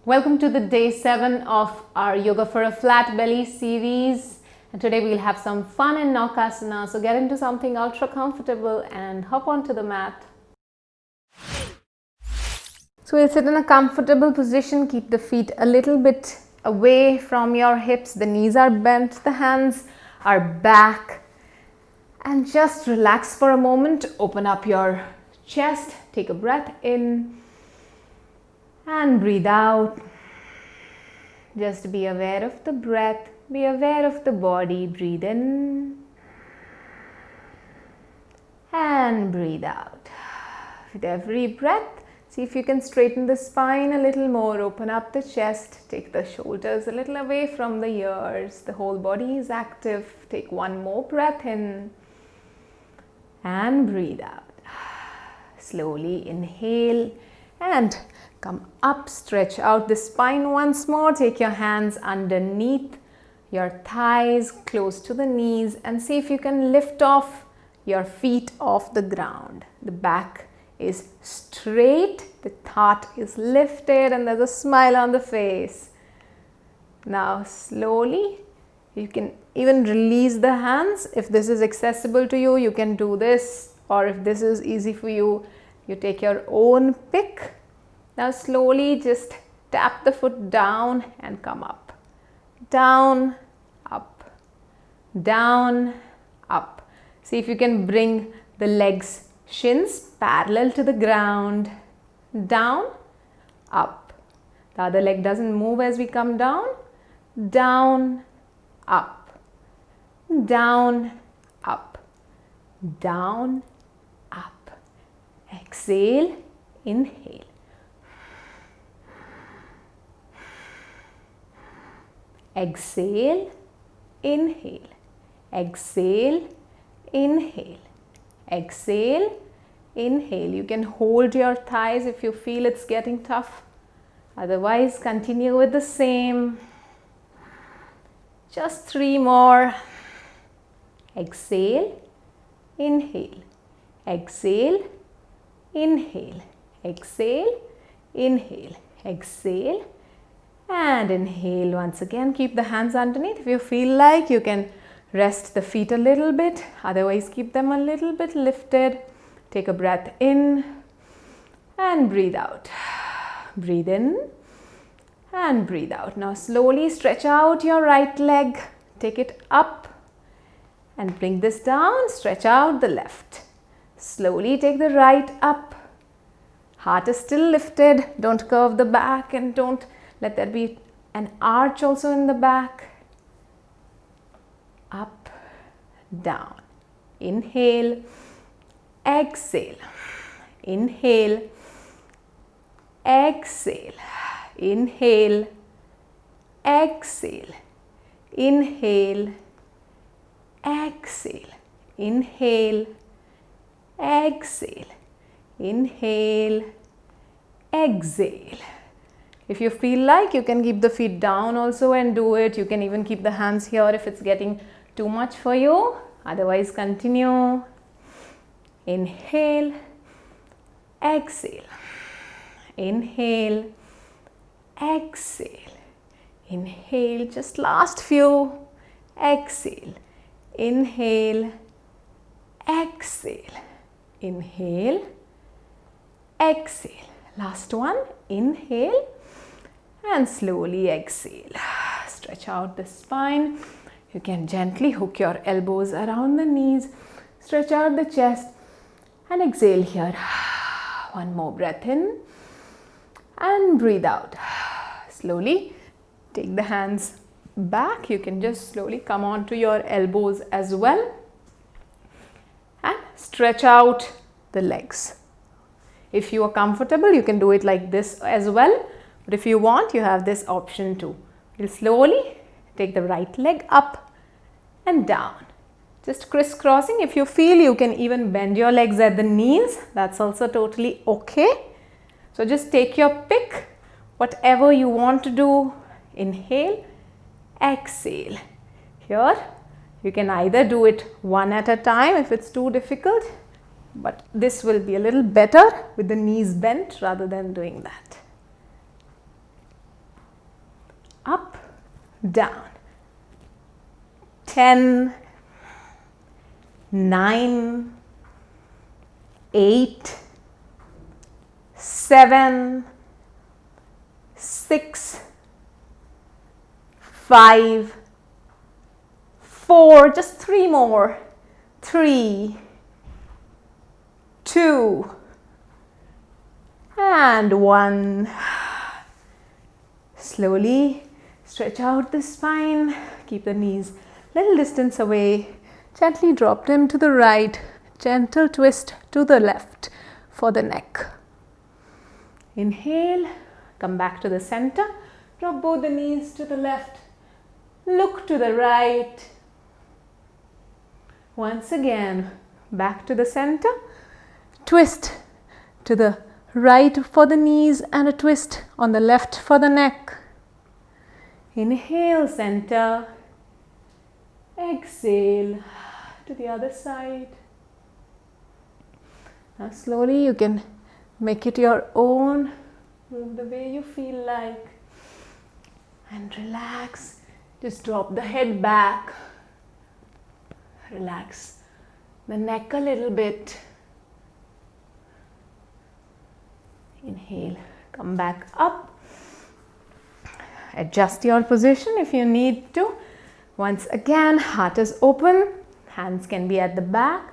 Welcome to the day 7 of our Yoga for a Flat Belly series. And today we'll have some fun in Naukasana. So get into something ultra comfortable and hop onto the mat. So we'll sit in a comfortable position. Keep the feet a little bit away from your hips. The knees are bent. The hands are back. And just relax for a moment. Open up your chest. Take a breath in. And breathe out. Just be aware of the breath. Be aware of the body. Breathe in. And breathe out. With every breath, see if you can straighten the spine a little more. Open up the chest. Take the shoulders a little away from the ears. The whole body is active. Take one more breath in. And breathe out. Slowly inhale and come up, stretch out the spine once more. Take your hands underneath your thighs, close to the knees, and see if you can lift off your feet off the ground. The back is straight, the heart is lifted, and there's a smile on the face. Now slowly, you can even release the hands. If this is accessible to you, you can do this, or if this is easy for you, you take your own pick. Now slowly just tap the foot down and come up. Down, up, down, up. See if you can bring the legs, shins parallel to the ground. Down, up. The other leg doesn't move as we come down. Down, up, down, up, down, up. Exhale, inhale. Exhale, inhale, exhale, inhale, exhale, inhale. You can hold your thighs if you feel it's getting tough. Otherwise, continue with the same. Just 3 more. Exhale, inhale, exhale, inhale, exhale, inhale, exhale. And inhale once again. Keep the hands underneath. If you feel like, you can rest the feet a little bit. Otherwise, keep them a little bit lifted. Take a breath in and breathe out. Breathe in and breathe out. Now slowly stretch out your right leg. Take it up and bring this down. Stretch out the left. Slowly take the right up. Heart is still lifted. Don't curve the back and don't let there be an arch also in the back. Up, down. Inhale, exhale. Inhale, exhale. Inhale, exhale. Inhale, exhale. Inhale, exhale. Inhale, exhale. If you feel like, you can keep the feet down also and do it. You can even keep the hands here if it's getting too much for you. Otherwise, continue. Inhale, exhale. Inhale, exhale. Inhale, just last few. Exhale. Inhale, exhale. Inhale, exhale. Last one. Inhale. And slowly exhale. Stretch out the spine. You can gently hook your elbows around the knees. Stretch out the chest and exhale here. One more breath in and breathe out. Slowly take the hands back. You can just slowly come onto your elbows as well and stretch out the legs. If you are comfortable, you can do it like this as well. But if you want, you have this option too. You'll slowly take the right leg up and down. Just crisscrossing. If you feel, you can even bend your legs at the knees. That's also totally okay. So just take your pick, whatever you want to do. Inhale, exhale. Here, you can either do it one at a time if it's too difficult. But this will be a little better with the knees bent rather than doing that. up, down. 10, 9, 8, 7, 6, 5, 4, just 3 more. 3, 2, and 1. Slowly stretch out the spine. Keep the knees little distance away. Gently drop them to the right. Gentle twist to the left for the neck. Inhale, come back to the center. Drop both the knees to the left. Look to the right. Once again, back to the center. Twist to the right for the knees and a twist on the left for the neck. Inhale, center. Exhale to the other side. Now slowly you can make it your own. Move the way you feel like. And relax. Just drop the head back. Relax the neck a little bit. Inhale, come back up. Adjust your position if you need to. Once again, heart is open. Hands can be at the back.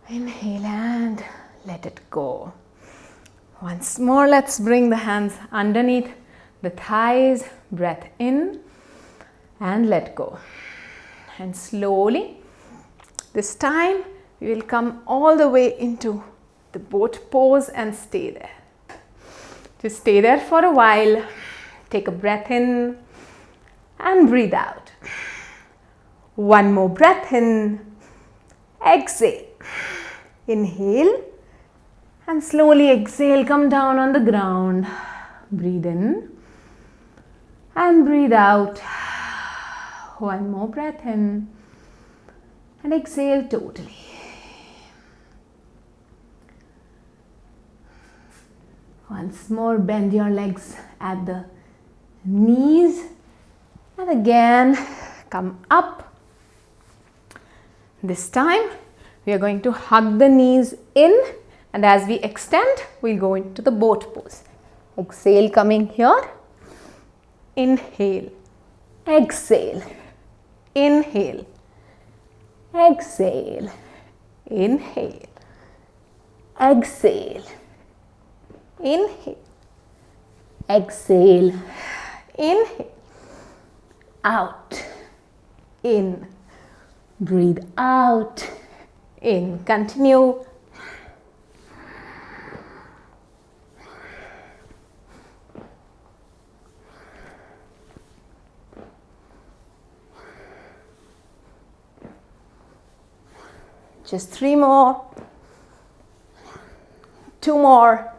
Inhale and let it go. Once more, let's bring the hands underneath the thighs. Breath in and let go. And slowly, this time we will come all the way into the boat pose and stay there. Just stay there for a while. Take a breath in and breathe out. One more breath in. Exhale. Inhale and slowly exhale. Come down on the ground. Breathe in and breathe out. One more breath in and exhale totally. Once more, bend your legs at the knees and again come up. This time we are going to hug the knees in, and as we extend, we'll go into the boat pose. Exhale, coming here. Inhale. Exhale. Inhale. Exhale. Inhale. Exhale. Inhale. Exhale. Inhale. Out. In. Breathe out. In. Continue. Just 3 more. 2 more.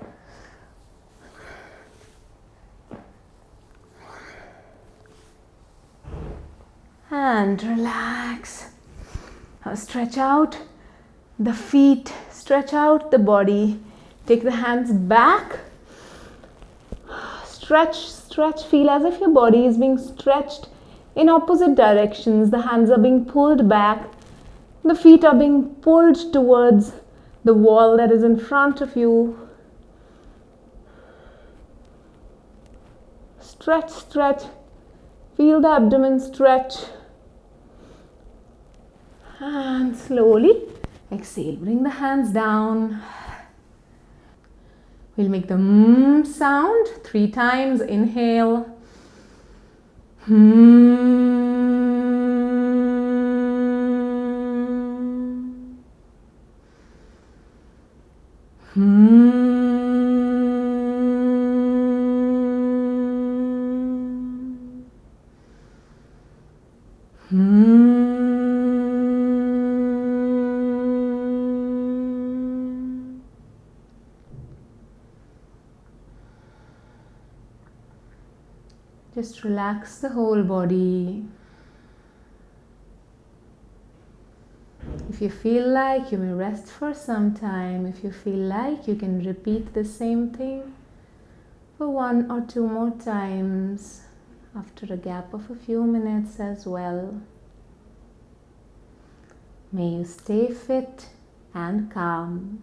And relax. Now stretch out the feet, stretch out the body. Take the hands back. Stretch, stretch. Feel as if your body is being stretched in opposite directions. The hands are being pulled back. The feet are being pulled towards the wall that is in front of you. Stretch, stretch. Feel the abdomen stretch. And slowly exhale. Bring the hands down. We'll make the sound 3 times. Inhale. Just relax the whole body. If you feel like, you may rest for some time. If you feel like, you can repeat the same thing for 1 or 2 more times. after a gap of a few minutes as well. May you stay fit and calm.